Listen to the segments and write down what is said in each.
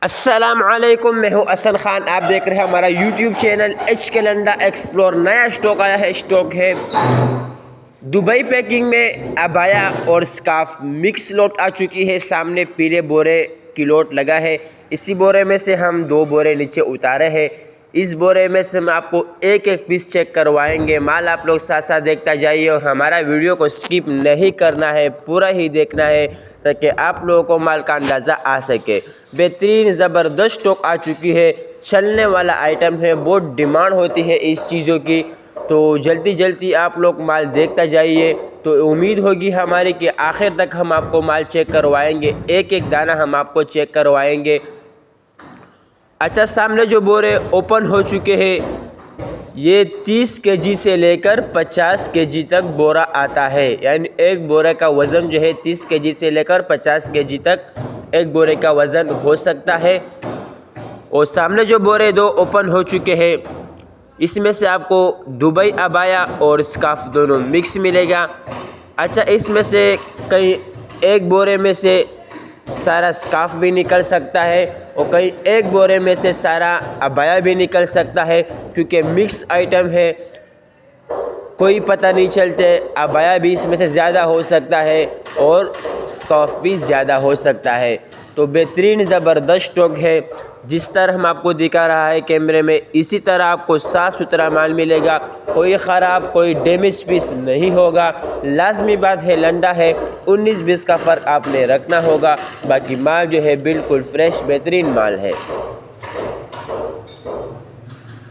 अस्सलामुअलैकुम, मैं हूं असल ख़ान। आप देख रहे हैं हमारा यूट्यूब चैनल एच के लंडा एक्सप्लोर। नया स्टॉक आया है, स्टॉक है दुबई पैकिंग में अबाया और स्कार्फ मिक्स लोट आ चुकी है। सामने पीले बोरे की लोट लगा है। इसी बोरे में से हम 2 बोरे नीचे उतारे हैं। इस बोरे में से हम आपको एक एक पीस चेक करवाएंगे। माल आप लोग साथ साथ देखता जाइए और हमारा वीडियो को स्किप नहीं करना है, पूरा ही देखना है ताकि आप लोगों को माल का अंदाज़ा आ सके। बेहतरीन ज़बरदस्त स्टॉक आ चुकी है, चलने वाला आइटम है, बहुत डिमांड होती है इस चीज़ों की। तो जल्दी जल्दी आप लोग माल देखता जाइए। तो उम्मीद होगी हमारी कि आखिर तक हम आपको माल चेक करवाएंगे, एक एक दाना हम आपको चेक करवाएंगे। अच्छा, सामने जो बोरे ओपन हो चुके हैं, ये 30 केजी से लेकर 50 केजी तक बोरा आता है। यानी एक बोरे का वज़न जो है 30 केजी से लेकर 50 केजी तक एक बोरे का वज़न हो सकता है। और सामने जो बोरे 2 ओपन हो चुके हैं, इसमें से आपको दुबई अबाया और स्कार्फ दोनों मिक्स मिलेगा। अच्छा, इसमें से कहीं एक बोरे में से सारा स्कार्फ भी निकल सकता है और कहीं एक बोरे में से सारा अबाया भी निकल सकता है, क्योंकि मिक्स आइटम है, कोई पता नहीं चलते। अबाया भी इसमें से ज़्यादा हो सकता है और स्कार्फ भी ज़्यादा हो सकता है। तो बेहतरीन ज़बरदस्त स्टॉक है। जिस तरह हम आपको दिखा रहा है कैमरे में, इसी तरह आपको साफ़ सुथरा माल मिलेगा। कोई ख़राब, कोई डैमेज पीस नहीं होगा। लाजमी बात है, लंडा है, 19-20 का फ़र्क आपने रखना होगा। बाकी माल जो है बिल्कुल फ्रेश बेहतरीन माल है,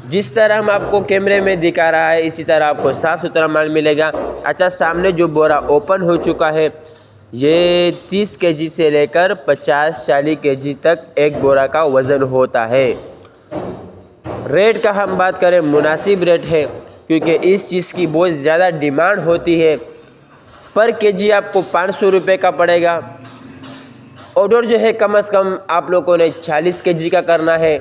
जिस तरह हम आपको कैमरे में दिखा रहा है इसी तरह आपको साफ़ सुथरा माल मिलेगा। अच्छा, सामने जो बोरा ओपन हो चुका है, ये 30 केजी से लेकर 50-40 केजी तक एक बोरा का वज़न होता है। रेट का हम बात करें, मुनासिब रेट है, क्योंकि इस चीज़ की बहुत ज़्यादा डिमांड होती है। पर केजी आपको 500 रुपये का पड़ेगा। ऑर्डर जो है कम से कम आप लोगों ने 40 केजी का करना है।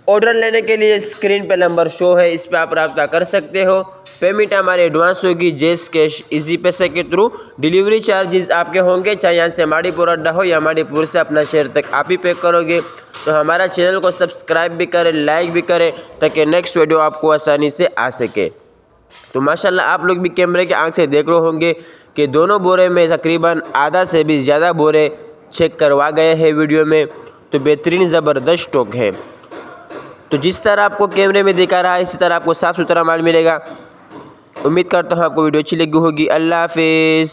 ऑर्डर लेने के लिए स्क्रीन पे नंबर शो है, इस पर आप रब्ता कर सकते हो। पेमेंट हमारे एडवांस होगी, जैस कैश इजी पैसे के थ्रू। डिलीवरी चार्जेस आपके होंगे, चाहे यहाँ से माड़ीपुर अड्डा हो या माड़ीपुर से अपना शहर तक आप ही पे करोगे। तो हमारा चैनल को सब्सक्राइब भी करें, लाइक भी करें, ताकि नेक्स्ट वीडियो आपको आसानी से आ सके। तो माशाल्लाह आप लोग भी कैमरे के आंख से देख रहे होंगे कि दोनों बोरे में तकरीबन आधा से भी ज़्यादा बोरे चेक करवा गए हैं वीडियो में। तो बेहतरीन ज़बरदस्त स्टॉक है। तो जिस तरह आपको कैमरे में दिखा रहा है इसी तरह आपको साफ़ सुथरा माल मिलेगा। उम्मीद करता हूँ आपको वीडियो अच्छी लगी होगी। अल्लाह हाफिज़।